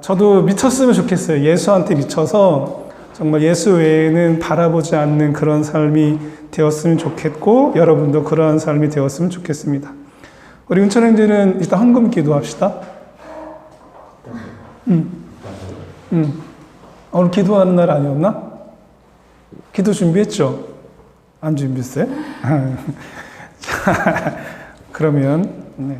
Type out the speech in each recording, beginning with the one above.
저도 미쳤으면 좋겠어요. 예수한테 미쳐서 정말 예수 외에는 바라보지 않는 그런 삶이 되었으면 좋겠고, 여러분도 그러한 삶이 되었으면 좋겠습니다. 우리 은천행제는 일단 헌금 기도합시다. 오늘 기도하는 날 아니었나? 기도 준비했죠? 안 준비했어요? 자, 그러면 네.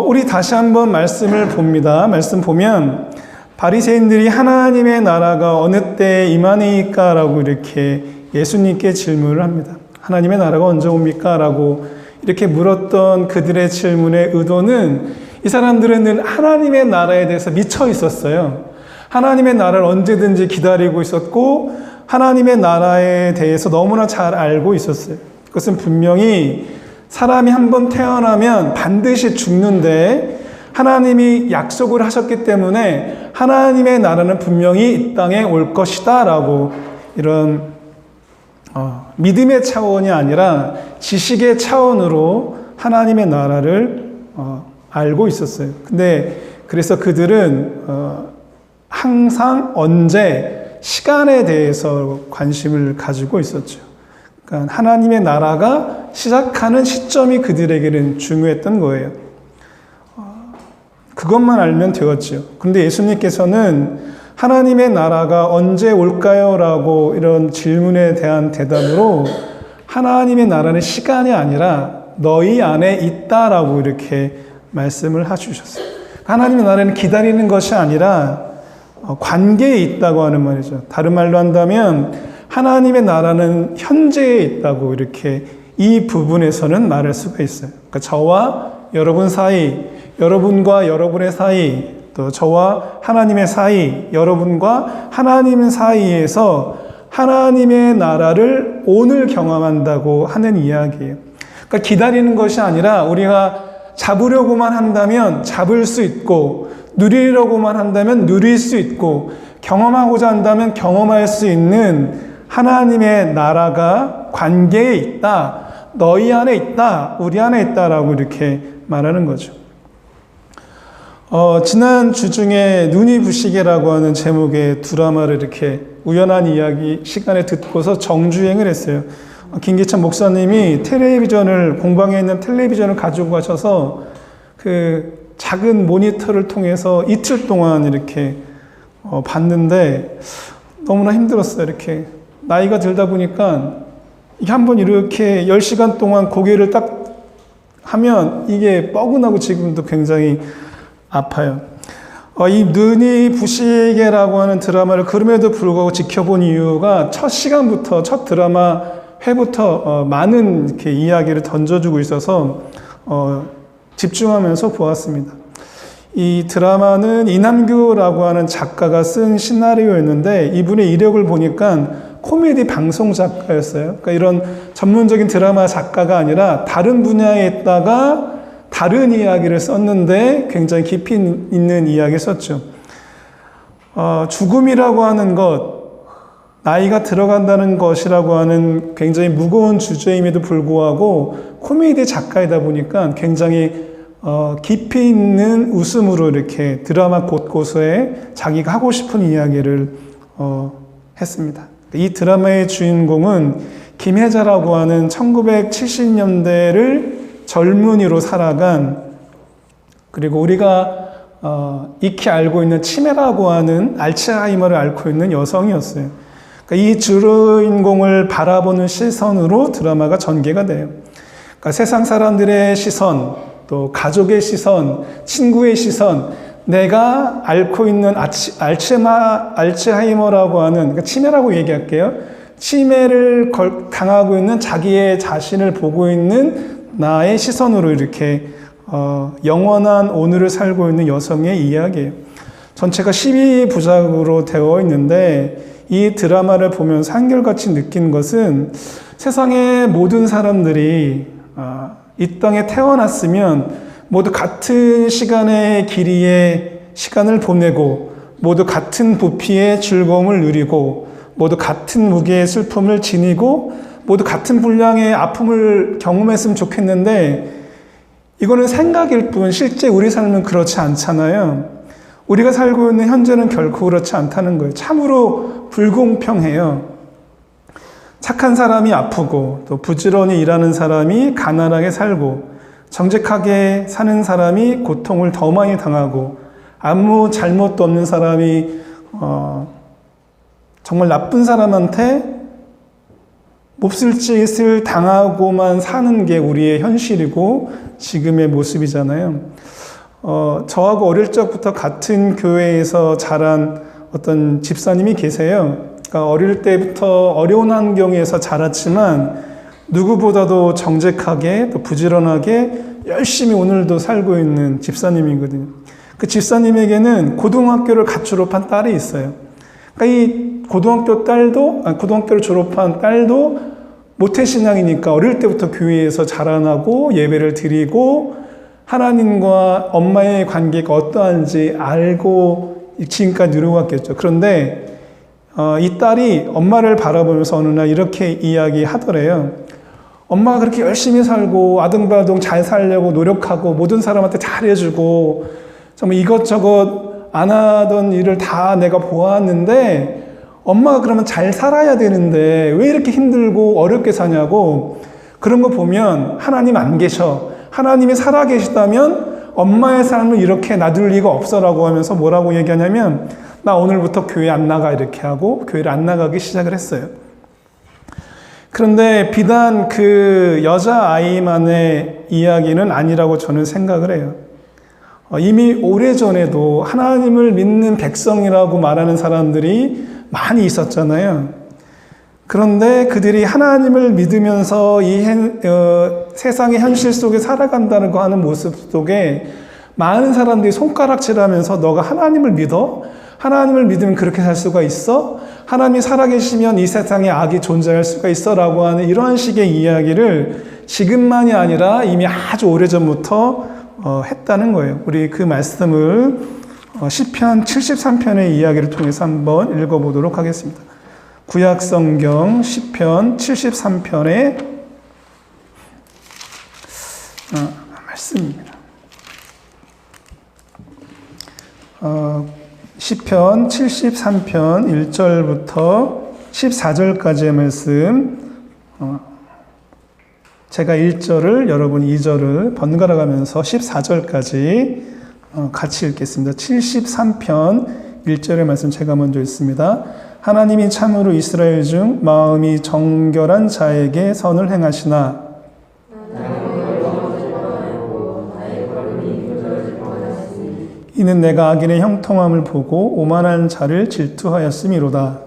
우리 다시 한번 말씀을 봅니다. 말씀 보면 바리새인들이 하나님의 나라가 어느 때에 임하니까 라고 이렇게 예수님께 질문을 합니다. 하나님의 나라가 언제 옵니까? 라고 이렇게 물었던 그들의 질문의 의도는, 이 사람들은 늘 하나님의 나라에 대해서 미쳐 있었어요. 하나님의 나라를 언제든지 기다리고 있었고, 하나님의 나라에 대해서 너무나 잘 알고 있었어요. 그것은 분명히 사람이 한번 태어나면 반드시 죽는데 하나님이 약속을 하셨기 때문에 하나님의 나라는 분명히 이 땅에 올 것이다 라고, 이런 믿음의 차원이 아니라 지식의 차원으로 하나님의 나라를 알고 있었어요. 근데 그래서 그들은 항상 언제, 시간에 대해서 관심을 가지고 있었죠. 그러니까 하나님의 나라가 시작하는 시점이 그들에게는 중요했던 거예요. 그것만 알면 되었죠. 그런데 예수님께서는 하나님의 나라가 언제 올까요? 라고 이런 질문에 대한 대답으로, 하나님의 나라는 시간이 아니라 너희 안에 있다라고 이렇게 말씀을 해주셨어요. 하나님의 나라는 기다리는 것이 아니라 관계에 있다고 하는 말이죠. 다른 말로 한다면 하나님의 나라는 현재에 있다고, 이렇게 이 부분에서는 말할 수가 있어요. 그러니까 저와 여러분 사이, 여러분과 여러분의 사이, 또 저와 하나님의 사이, 여러분과 하나님 사이에서 하나님의 나라를 오늘 경험한다고 하는 이야기예요. 그러니까 기다리는 것이 아니라 우리가 잡으려고만 한다면 잡을 수 있고, 누리려고만 한다면 누릴 수 있고, 경험하고자 한다면 경험할 수 있는 하나님의 나라가 관계에 있다, 너희 안에 있다, 우리 안에 있다라고 이렇게 말하는 거죠. 지난 주 중에 눈이 부시게라고 하는 제목의 드라마를 이렇게 우연한 이야기 시간에 듣고서 정주행을 했어요. 김기찬 목사님이 텔레비전을, 공방에 있는 텔레비전을 가지고 가셔서 그 작은 모니터를 통해서 이틀 동안 이렇게 봤는데 너무나 힘들었어요. 이렇게 나이가 들다 보니까 이게 한번 이렇게 10시간 동안 고개를 딱 하면 이게 뻐근하고 지금도 굉장히 아파요. 이 눈이 부시게라고 하는 드라마를 그럼에도 불구하고 지켜본 이유가 첫 시간부터, 첫 드라마 회부터 많은 이렇게 이야기를 던져주고 있어서 집중하면서 보았습니다. 이 드라마는 이남규라고 하는 작가가 쓴 시나리오였는데, 이분의 이력을 보니까 코미디 방송 작가였어요. 그러니까 이런 전문적인 드라마 작가가 아니라 다른 분야에 있다가 다른 이야기를 썼는데 굉장히 깊이 있는 이야기를 썼죠. 죽음이라고 하는 것, 나이가 들어간다는 것이라고 하는 굉장히 무거운 주제임에도 불구하고 코미디 작가이다 보니까 굉장히 깊이 있는 웃음으로 이렇게 드라마 곳곳에 자기가 하고 싶은 이야기를 했습니다. 이 드라마의 주인공은 김혜자라고 하는 1970년대를 젊은이로 살아간, 그리고 우리가 익히 알고 있는 치매라고 하는 알츠하이머를 앓고 있는 여성이었어요. 그러니까 이 주인공을 바라보는 시선으로 드라마가 전개가 돼요. 그러니까 세상 사람들의 시선, 또 가족의 시선, 친구의 시선, 내가 앓고 있는 알츠하이머라고 하는, 그러니까 치매라고 얘기할게요. 치매를 당하고 있는 자기의 자신을 보고 있는 나의 시선으로 이렇게 영원한 오늘을 살고 있는 여성의 이야기예요. 전체가 12부작으로 되어 있는데, 이 드라마를 보면서 한결같이 느낀 것은 세상의 모든 사람들이 이 땅에 태어났으면 모두 같은 시간의 길이의 시간을 보내고, 모두 같은 부피의 즐거움을 누리고, 모두 같은 무게의 슬픔을 지니고, 모두 같은 분량의 아픔을 경험했으면 좋겠는데, 이거는 생각일 뿐 실제 우리 삶은 그렇지 않잖아요. 우리가 살고 있는 현재는 결코 그렇지 않다는 거예요. 참으로 불공평해요. 착한 사람이 아프고 또 부지런히 일하는 사람이 가난하게 살고 정직하게 사는 사람이 고통을 더 많이 당하고 아무 잘못도 없는 사람이 정말 나쁜 사람한테 몹쓸 짓을 당하고만 사는 게 우리의 현실이고 지금의 모습이잖아요. 저하고 어릴 적부터 같은 교회에서 자란 어떤 집사님이 계세요. 그러니까 어릴 때부터 어려운 환경에서 자랐지만 누구보다도 정직하게 또 부지런하게 열심히 오늘도 살고 있는 집사님이거든요. 그 집사님에게는 고등학교를 갓 졸업한 딸이 있어요. 그러니까 이 고등학교를 졸업한 딸도 모태신앙이니까 어릴 때부터 교회에서 자라나고 예배를 드리고 하나님과 엄마의 관계가 어떠한지 알고 지금까지 누려왔겠죠. 그런데 이 딸이 엄마를 바라보면서 어느 날 이렇게 이야기하더래요. 엄마가 그렇게 열심히 살고 아등바등 잘 살려고 노력하고 모든 사람한테 잘해주고 정말 이것저것 안 하던 일을 다 내가 보았는데 엄마가 그러면 잘 살아야 되는데 왜 이렇게 힘들고 어렵게 사냐고. 그런 거 보면 하나님 안 계셔. 하나님이 살아 계시다면 엄마의 삶을 이렇게 놔둘 리가 없어라고 하면서 뭐라고 얘기하냐면 나 오늘부터 교회 안 나가 이렇게 하고 교회를 안 나가기 시작을 했어요. 그런데 비단 그 여자아이만의 이야기는 아니라고 저는 생각을 해요. 이미 오래전에도 하나님을 믿는 백성이라고 말하는 사람들이 많이 있었잖아요. 그런데 그들이 하나님을 믿으면서 이 세상의 현실 속에 살아간다는 거 하는 모습 속에 많은 사람들이 손가락질하면서 너가 하나님을 믿어? 하나님을 믿으면 그렇게 살 수가 있어? 하나님이 살아계시면 이 세상에 악이 존재할 수가 있어? 라고 하는 이런 식의 이야기를 지금만이 아니라 이미 아주 오래전부터 했다는 거예요. 우리 그 말씀을 시편 73편의 이야기를 통해서 한번 읽어보도록 하겠습니다. 구약성경 시편 73편의 말씀입니다. 시편 73편 1절부터 14절까지의 말씀, 제가 1절을 여러분 2절을 번갈아 가면서 14절까지 같이 읽겠습니다. 73편 1절의 말씀 제가 먼저 읽습니다. 하나님이 참으로 이스라엘 중 마음이 정결한 자에게 선을 행하시나 이는 내가 악인의 형통함을 보고 오만한 자를 질투하였음이로다.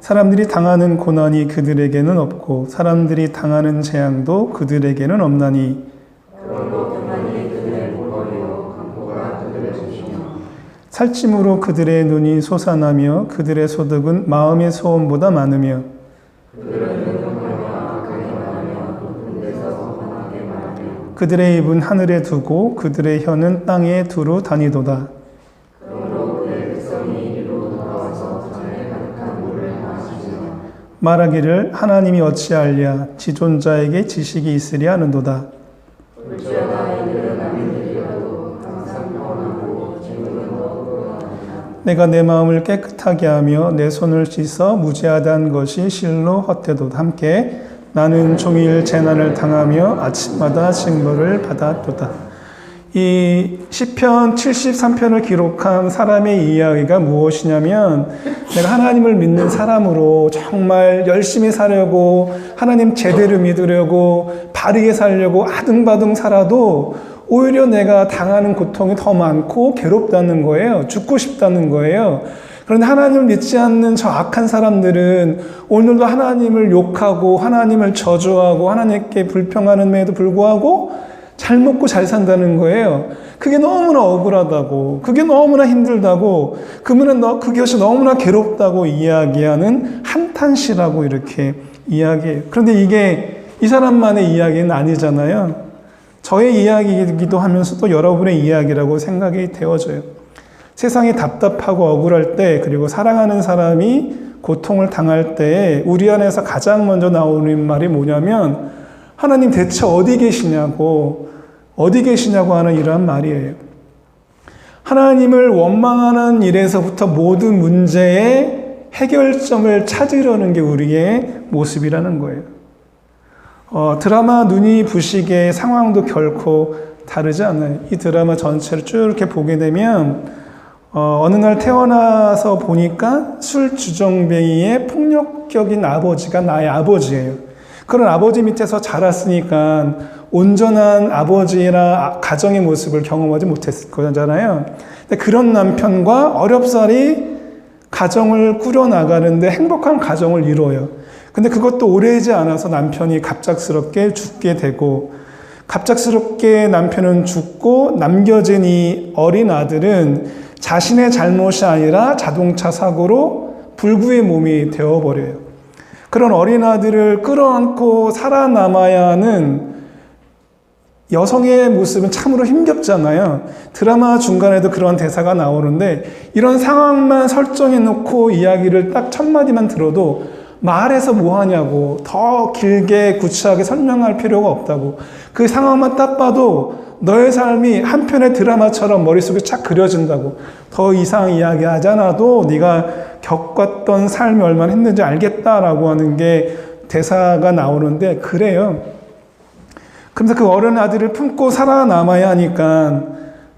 사람들이 당하는 고난이 그들에게는 없고 사람들이 당하는 재앙도 그들에게는 없나니 살찜으로 그들의 눈이 솟아나며 그들의 소득은 마음의 소원보다 많으며 그들의 입은 하늘에 두고 그들의 혀는 땅에 두루 다니도다. 말하기를 하나님이 어찌하랴 지존자에게 지식이 있으랴 하는도다. 내가 내 마음을 깨끗하게 하며 내 손을 씻어 무죄하다는 것이 실로 헛되도다. 함께 나는 종일 재난을 당하며 아침마다 징벌을 받았도다. 이 시편 73편을 기록한 사람의 이야기가 무엇이냐면 내가 하나님을 믿는 사람으로 정말 열심히 살려고 하나님 제대로 믿으려고 바르게 살려고 아등바등 살아도 오히려 내가 당하는 고통이 더 많고 괴롭다는 거예요. 죽고 싶다는 거예요. 그런데 하나님을 믿지 않는 저 악한 사람들은 오늘도 하나님을 욕하고 하나님을 저주하고 하나님께 불평하는데도 불구하고 잘 먹고 잘 산다는 거예요. 그게 너무나 억울하다고, 그게 너무나 힘들다고, 그것이 너무나 괴롭다고 이야기하는 한탄시라고 이렇게 이야기해요. 그런데 이게 이 사람만의 이야기는 아니잖아요. 저의 이야기이기도 하면서도 여러분의 이야기라고 생각이 되어져요. 세상이 답답하고 억울할 때, 그리고 사랑하는 사람이 고통을 당할 때 우리 안에서 가장 먼저 나오는 말이 뭐냐면 하나님 대체 어디 계시냐고, 어디 계시냐고 하는 이러한 말이에요. 하나님을 원망하는 일에서부터 모든 문제의 해결점을 찾으려는 게 우리의 모습이라는 거예요. 드라마 눈이 부시게 상황도 결코 다르지 않아요. 이 드라마 전체를 쭉 이렇게 보게 되면 어느 날 태어나서 보니까 술주정뱅이의 폭력적인 아버지가 나의 아버지예요. 그런 아버지 밑에서 자랐으니까 온전한 아버지나 가정의 모습을 경험하지 못했을 거잖아요. 근데 그런 남편과 어렵사리 가정을 꾸려나가는데 행복한 가정을 이루어요. 근데 그것도 오래지 않아서 남편이 갑작스럽게 죽게 되고, 갑작스럽게 남편은 죽고 남겨진 이 어린 아들은 자신의 잘못이 아니라 자동차 사고로 불구의 몸이 되어버려요. 그런 어린 아들을 끌어안고 살아남아야 하는 여성의 모습은 참으로 힘겹잖아요. 드라마 중간에도 그런 대사가 나오는데, 이런 상황만 설정해 놓고 이야기를 딱 첫 마디만 들어도 말해서 뭐 하냐고, 더 길게 구체하게 설명할 필요가 없다고, 그 상황만 딱 봐도 너의 삶이 한편의 드라마처럼 머릿속에 착 그려진다고, 더 이상 이야기하지 않아도 네가 겪었던 삶이 얼마나 힘든지 알겠다라고 하는 게 대사가 나오는데, 그래요. 그래서 그 어린 아들을 품고 살아남아야 하니까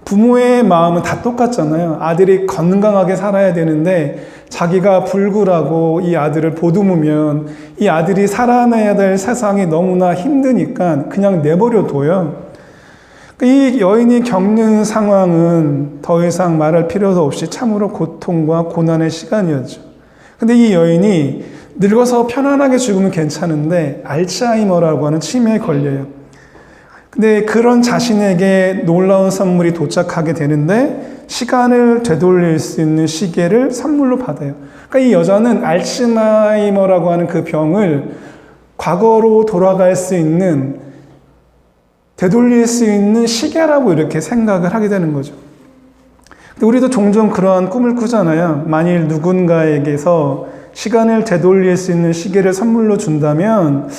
부모의 마음은 다 똑같잖아요. 아들이 건강하게 살아야 되는데 자기가 불굴하고 이 아들을 보듬으면 이 아들이 살아내야 될 세상이 너무나 힘드니까 그냥 내버려 둬요. 이 여인이 겪는 상황은 더 이상 말할 필요도 없이 참으로 고통과 고난의 시간이었죠. 근데 이 여인이 늙어서 편안하게 죽으면 괜찮은데 알츠하이머라고 하는 치매에 걸려요. 근데 그런 자신에게 놀라운 선물이 도착하게 되는데 시간을 되돌릴 수 있는 시계를 선물로 받아요. 그러니까 이 여자는 알츠하이머라고 하는 그 병을 과거로 돌아갈 수 있는, 되돌릴 수 있는 시계라고 이렇게 생각을 하게 되는 거죠. 근데 우리도 종종 그러한 꿈을 꾸잖아요. 만일 누군가에게서 시간을 되돌릴 수 있는 시계를 선물로 준다면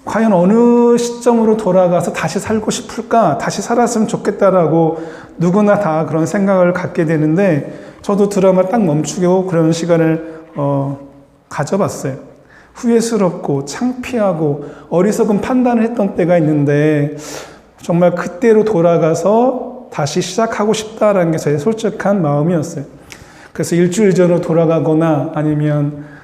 과연 어느 시점으로 돌아가서 다시 살고 싶을까? 다시 살았으면 좋겠다라고 누구나 다 그런 생각을 갖게 되는데, 저도 드라마를 딱 멈추고 그런 시간을 가져봤어요. 후회스럽고 창피하고 어리석은 판단을 했던 때가 있는데, 정말 그때로 돌아가서 다시 시작하고 싶다라는 게 저의 솔직한 마음이었어요. 그래서 일주일 전으로 돌아가거나 아니면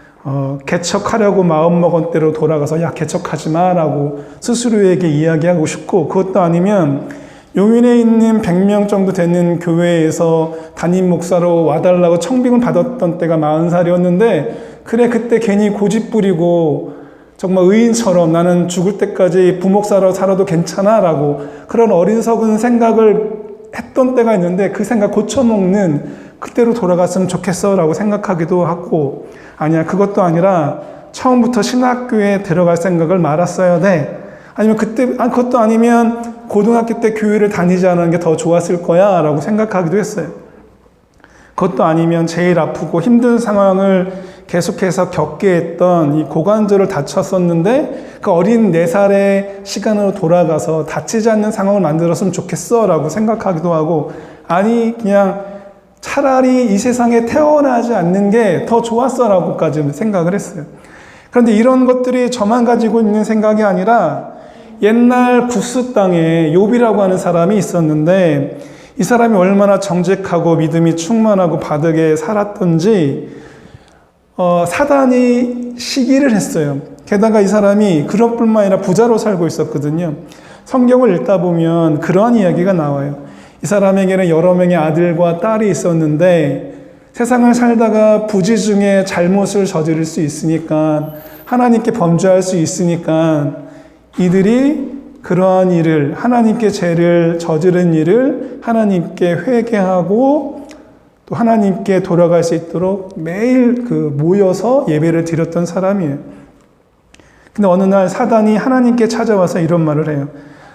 개척하려고 마음먹은 대로 돌아가서 야 개척하지 마라고 스스로에게 이야기하고 싶고, 그것도 아니면 용인에 있는 100명 정도 되는 교회에서 담임 목사로 와달라고 청빙을 받았던 때가 40살이었는데 그래 그때 괜히 고집 부리고 정말 의인처럼 나는 죽을 때까지 부목사로 살아도 괜찮아 라고 그런 어리석은 생각을 했던 때가 있는데, 그 생각 고쳐먹는 그때로 돌아갔으면 좋겠어 라고 생각하기도 하고, 아니야 그것도 아니라 처음부터 신학교에 들어갈 생각을 말았어야 돼. 아니면 그것도 아니면 고등학교 때 교회를 다니지 않은 게 더 좋았을 거야 라고 생각하기도 했어요. 그것도 아니면 제일 아프고 힘든 상황을 계속해서 겪게 했던 이 고관절을 다쳤었는데 그 어린 4살의 시간으로 돌아가서 다치지 않는 상황을 만들었으면 좋겠어 라고 생각하기도 하고, 아니 그냥 차라리 이 세상에 태어나지 않는 게 더 좋았어 라고까지 생각을 했어요. 그런데 이런 것들이 저만 가지고 있는 생각이 아니라 옛날 구스 땅에 욥이라고 하는 사람이 있었는데, 이 사람이 얼마나 정직하고 믿음이 충만하고 바르게 살았던지 사단이 시기를 했어요. 게다가 이 사람이 그것뿐만 아니라 부자로 살고 있었거든요. 성경을 읽다 보면 그러한 이야기가 나와요. 이 사람에게는 여러 명의 아들과 딸이 있었는데 세상을 살다가 부지 중에 잘못을 저지를 수 있으니까, 하나님께 범죄할 수 있으니까 이들이 그러한 일을, 하나님께 죄를 저지른 일을 하나님께 회개하고 또 하나님께 돌아갈 수 있도록 매일 모여서 예배를 드렸던 사람이에요. 근데 어느 날 사단이 하나님께 찾아와서 이런 말을 해요.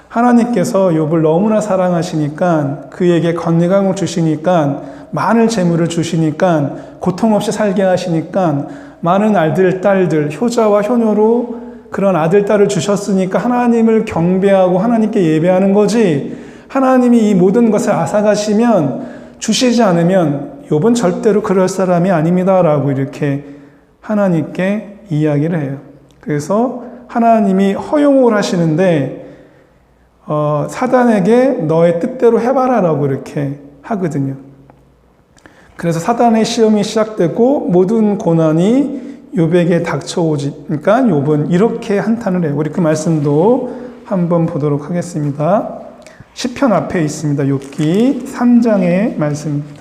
하나님께서 욥을 너무나 사랑하시니까, 그에게 건강을 주시니까, 많은 재물을 주시니까, 고통 없이 살게 하시니까, 많은 아들, 딸들, 효자와 효녀로 그런 아들, 딸을 주셨으니까 하나님을 경배하고 하나님께 예배하는 거지, 하나님이 이 모든 것을 앗아가시면 주시지 않으면 욥은 절대로 그럴 사람이 아닙니다라고 이렇게 하나님께 이야기를 해요. 그래서 하나님이 허용을 하시는데 사단에게 너의 뜻대로 해봐라라고 이렇게 하거든요. 그래서 사단의 시험이 시작되고 모든 고난이 욥에게 닥쳐오니까 욥은 이렇게 한탄을 해요. 우리 그 말씀도 한번 보도록 하겠습니다. 시편 앞에 있습니다. 욥기 3장의 말씀입니다.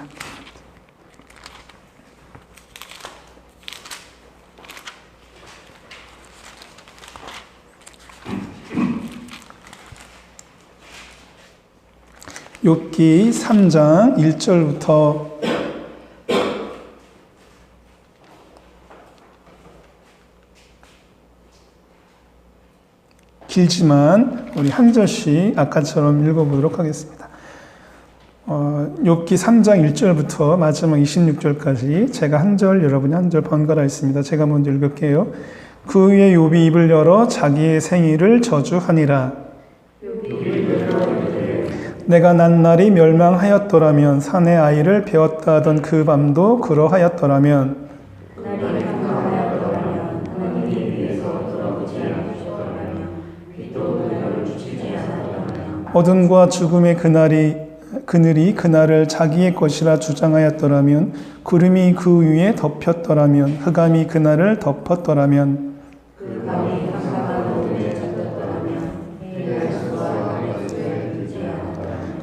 욥기 3장 1절부터 길지만 우리 한 절씩 아까처럼 읽어보도록 하겠습니다. 욥기 3장 1절부터 마지막 26절까지 제가 한 절, 여러분이 한 절 번갈아 있습니다. 제가 먼저 읽을게요. 그 후에 욥이 입을 열어 자기의 생일을 저주하니라. 내가 난 날이 멸망하였더라면 산의 아이를 배웠다 하던 그 밤도 그러하였더라면 어둠과 죽음의 그늘이 그날을 자기의 것이라 주장하였더라면 구름이 그 위에 덮였더라면 흑암이 그날을 덮었더라면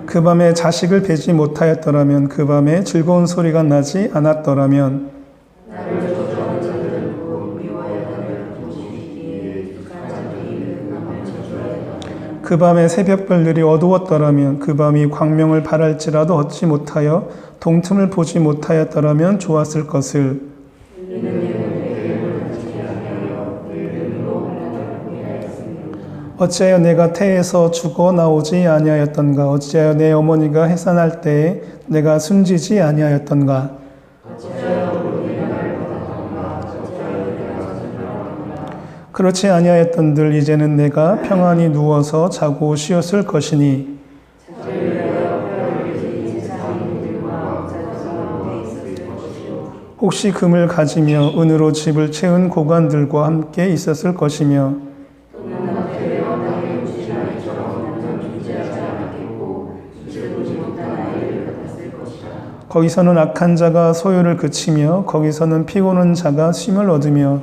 그 밤에 자식을 뵈지 못하였더라면 그 밤에 즐거운 소리가 나지 않았더라면 그 밤에 새벽별들이 어두웠더라면 그 밤이 광명을 발할지라도 얻지 못하여 동틈을 보지 못하였더라면 좋았을 것을 어찌하여 내가 태에서 죽어 나오지 아니하였던가 어찌하여 내 어머니가 해산할 때에 내가 숨지지 아니하였던가 그렇지 아니하였던들 이제는 내가 평안히 누워서 자고 쉬었을 것이니 혹시 금을 가지며 은으로 집을 채운 고관들과 함께 있었을 것이며 거기서는 악한 자가 소유를 그치며 거기서는 피곤한 자가 쉼을 얻으며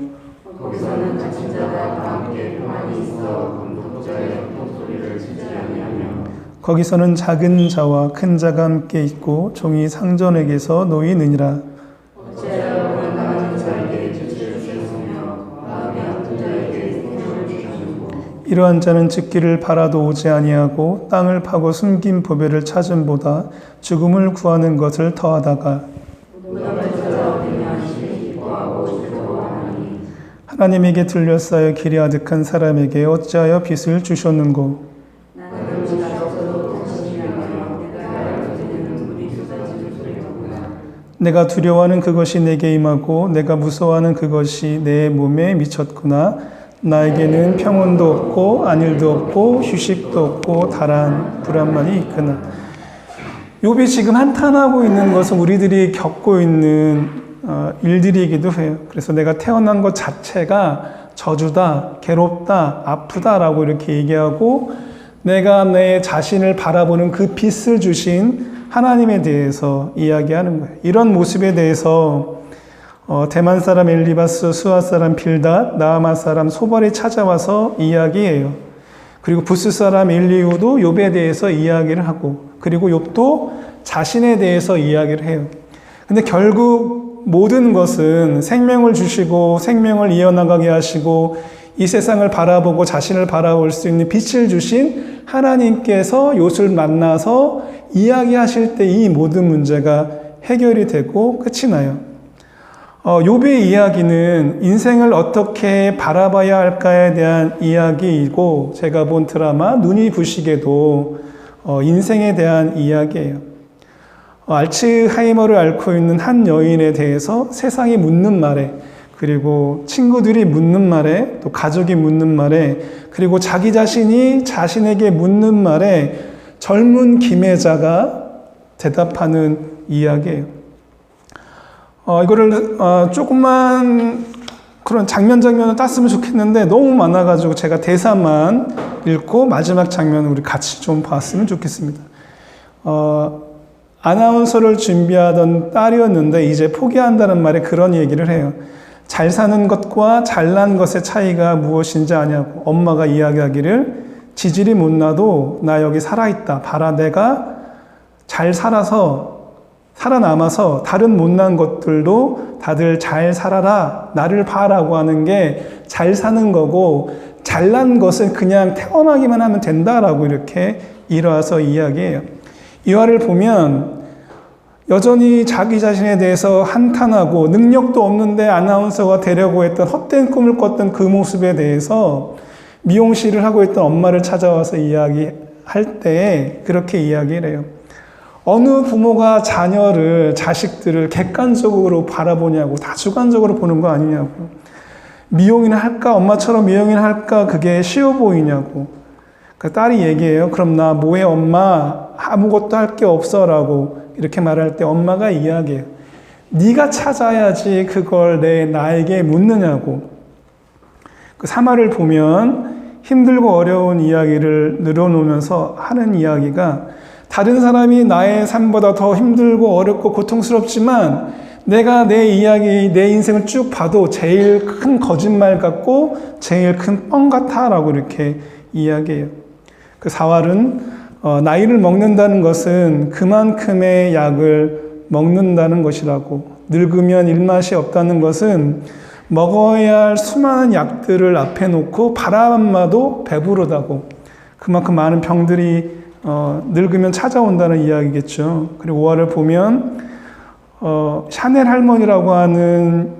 거기서는 작은 자와 큰 자가 함께 있고 종이 상전에게서 놓이느니라. 이러한 자는 죽기를 바라도 오지 아니하고 땅을 파고 숨긴 보배를 찾음보다 죽음을 구하는 것을 더하다가 하나님에게 둘러싸여 길이 아득한 사람에게 어찌하여 빛을 주셨는고 내가 두려워하는 그것이 내게 임하고 내가 무서워하는 그것이 내 몸에 미쳤구나. 나에게는 평온도 없고 안일도 없고 휴식도 없고 다란 불안만이 있구나. 욥이 지금 한탄하고 있는 것은 우리들이 겪고 있는 일들이기도 해요. 그래서 내가 태어난 것 자체가 저주다, 괴롭다, 아프다라고 이렇게 얘기하고 내가 내 자신을 바라보는 그 빛을 주신 하나님에 대해서 이야기하는 거예요. 이런 모습에 대해서 대만 사람 엘리바스, 수아 사람 빌닷, 나아마 사람 소발이 찾아와서 이야기해요. 그리고 부스 사람 엘리후도 욥에 대해서 이야기를 하고 그리고 욥도 자신에 대해서 이야기를 해요. 근데 결국 모든 것은 생명을 주시고 생명을 이어나가게 하시고 이 세상을 바라보고 자신을 바라볼 수 있는 빛을 주신 하나님께서 욥을 만나서 이야기하실 때 이 모든 문제가 해결이 되고 끝이 나요. 욥의 이야기는 인생을 어떻게 바라봐야 할까에 대한 이야기이고 제가 본 드라마 눈이 부시게도 인생에 대한 이야기예요. 알츠하이머를 앓고 있는 한 여인에 대해서 세상이 묻는 말에 그리고 친구들이 묻는 말에 또 가족이 묻는 말에 그리고 자기 자신이 자신에게 묻는 말에 젊은 김혜자가 대답하는 이야기예요. 이거를 조금만 그런 장면을 땄으면 좋겠는데 너무 많아가지고 제가 대사만 읽고 마지막 장면을 우리 같이 좀 봤으면 좋겠습니다. 아나운서를 준비하던 딸이었는데 이제 포기한다는 말에 그런 얘기를 해요. 잘 사는 것과 잘난 것의 차이가 무엇인지 아냐고 엄마가 이야기하기를 지질이 못나도 나 여기 살아있다. 봐라 내가 잘 살아남아서 다른 못난 것들도 다들 잘 살아라. 나를 봐라고 하는 게 잘 사는 거고 잘난 것은 그냥 태어나기만 하면 된다라고 이렇게 일어서 이야기해요. 이 화를 보면 여전히 자기 자신에 대해서 한탄하고 능력도 없는데 아나운서가 되려고 했던 헛된 꿈을 꿨던 그 모습에 대해서 미용실을 하고 있던 엄마를 찾아와서 이야기할 때 그렇게 이야기를 해요. 어느 부모가 자식들을 객관적으로 바라보냐고, 다 주관적으로 보는 거 아니냐고. 미용이나 할까? 엄마처럼 미용이나 할까? 그게 쉬워 보이냐고. 그 딸이 얘기해요. 그럼 나 뭐해 엄마? 아무것도 할 게 없어 라고 이렇게 말할 때 엄마가 이야기해요. 네가 찾아야지 그걸 나에게 묻느냐고. 그 3화를 보면 힘들고 어려운 이야기를 늘어놓으면서 하는 이야기가 다른 사람이 나의 삶보다 더 힘들고 어렵고 고통스럽지만 내가 내 이야기, 내 인생을 쭉 봐도 제일 큰 거짓말 같고 제일 큰 뻥 같아 라고 이렇게 이야기해요. 그 4활은 나이를 먹는다는 것은 그만큼의 약을 먹는다는 것이라고, 늙으면 입맛이 없다는 것은 먹어야 할 수많은 약들을 앞에 놓고 바람마도 배부르다고, 그만큼 많은 병들이 늙으면 찾아온다는 이야기겠죠. 그리고 5화를 보면 샤넬 할머니라고 하는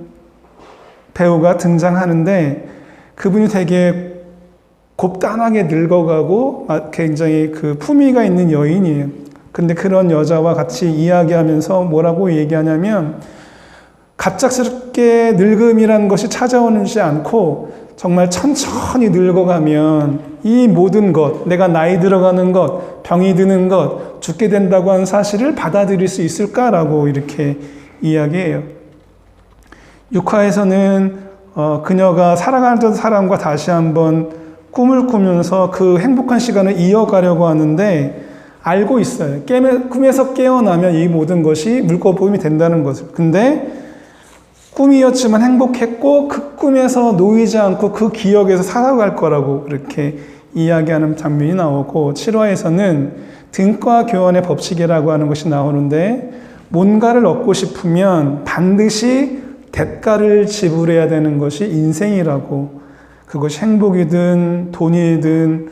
배우가 등장하는데 그분이 되게 곱단하게 늙어가고 굉장히 그 품위가 있는 여인이에요. 근데 그런 여자와 같이 이야기하면서 뭐라고 얘기하냐면 갑작스럽게 늙음이라는 것이 찾아오지 않고 정말 천천히 늙어가면 이 모든 것, 내가 나이 들어가는 것, 병이 드는 것, 죽게 된다고 하는 사실을 받아들일 수 있을까라고 이렇게 이야기해요. 6화에서는 그녀가 사랑하던 사람과 다시 한번 꿈을 꾸면서 그 행복한 시간을 이어가려고 하는데 알고 있어요. 꿈에서 깨어나면 이 모든 것이 물거품이 된다는 것을. 근데 꿈이었지만 행복했고 그 꿈에서 놓이지 않고 그 기억에서 살아갈 거라고 이렇게 이야기하는 장면이 나오고, 7화에서는 등가 교환의 법칙이라고 하는 것이 나오는데 뭔가를 얻고 싶으면 반드시 대가를 지불해야 되는 것이 인생이라고, 그것이 행복이든 돈이든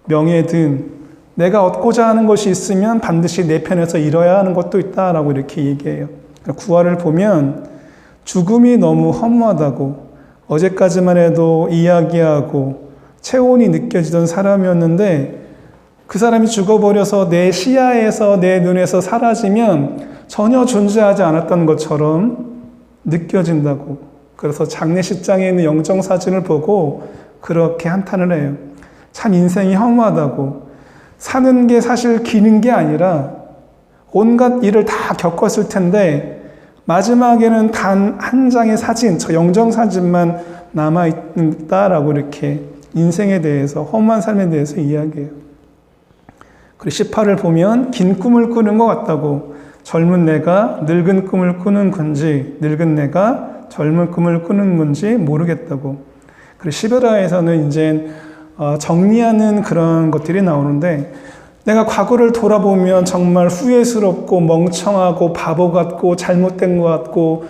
명예든 내가 얻고자 하는 것이 있으면 반드시 내 편에서 잃어야 하는 것도 있다라고 이렇게 얘기해요. 9화를 보면 죽음이 너무 허무하다고, 어제까지만 해도 이야기하고 체온이 느껴지던 사람이었는데 그 사람이 죽어버려서 내 시야에서 내 눈에서 사라지면 전혀 존재하지 않았던 것처럼 느껴진다고. 그래서 장례식장에 있는 영정사진을 보고 그렇게 한탄을 해요. 참 인생이 허무하다고. 사는 게 사실 기는 게 아니라 온갖 일을 다 겪었을 텐데 마지막에는 단 한 장의 사진, 저 영정사진만 남아있다라고 이렇게 인생에 대해서, 허무한 삶에 대해서 이야기해요. 그리고 18을 보면 긴 꿈을 꾸는 것 같다고, 젊은 내가 늙은 꿈을 꾸는 건지 늙은 내가 젊은 꿈을 꾸는 건지 모르겠다고. 그리고 11화에서는 이제 정리하는 그런 것들이 나오는데 내가 과거를 돌아보면 정말 후회스럽고 멍청하고 바보 같고 잘못된 것 같고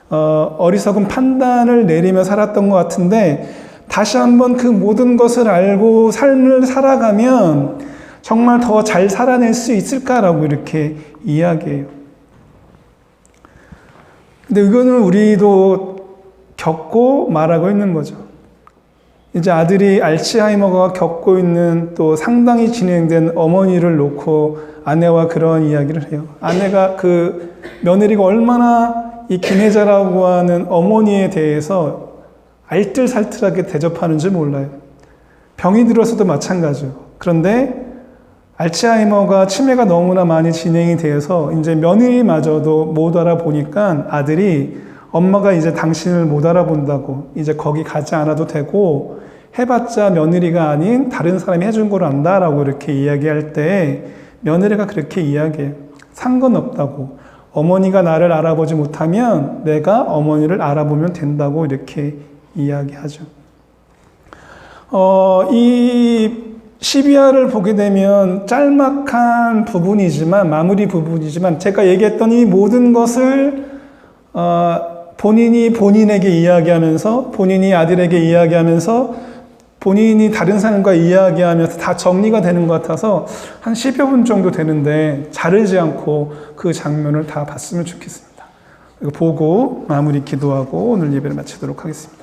어리석은 판단을 내리며 살았던 것 같은데 다시 한번 그 모든 것을 알고 삶을 살아가면 정말 더 잘 살아낼 수 있을까라고 이렇게 이야기해요. 근데 이거는 우리도 겪고 말하고 있는 거죠. 이제 아들이 알츠하이머가 겪고 있는 또 상당히 진행된 어머니를 놓고 아내와 그런 이야기를 해요. 아내가 그 며느리가 얼마나 이 김혜자라고 하는 어머니에 대해서 알뜰살뜰하게 대접하는지 몰라요. 병이 들어서도 마찬가지고. 그런데 알츠하이머가 치매가 너무나 많이 진행이 되어서 이제 며느리마저도 못 알아보니까 아들이 엄마가 이제 당신을 못 알아본다고 이제 거기 가지 않아도 되고 해봤자 며느리가 아닌 다른 사람이 해준 걸 안다라고 이렇게 이야기할 때 며느리가 그렇게 이야기해요. 상관없다고. 어머니가 나를 알아보지 못하면 내가 어머니를 알아보면 된다고 이렇게 이야기하죠. 이 12화를 보게 되면 짤막한 부분이지만 마무리 부분이지만 제가 얘기했던 이 모든 것을 본인이 본인에게 이야기하면서 본인이 아들에게 이야기하면서 본인이 다른 사람과 이야기하면서 다 정리가 되는 것 같아서 한 10여 분 정도 되는데 자르지 않고 그 장면을 다 봤으면 좋겠습니다. 이거 보고 마무리 기도하고 오늘 예배를 마치도록 하겠습니다.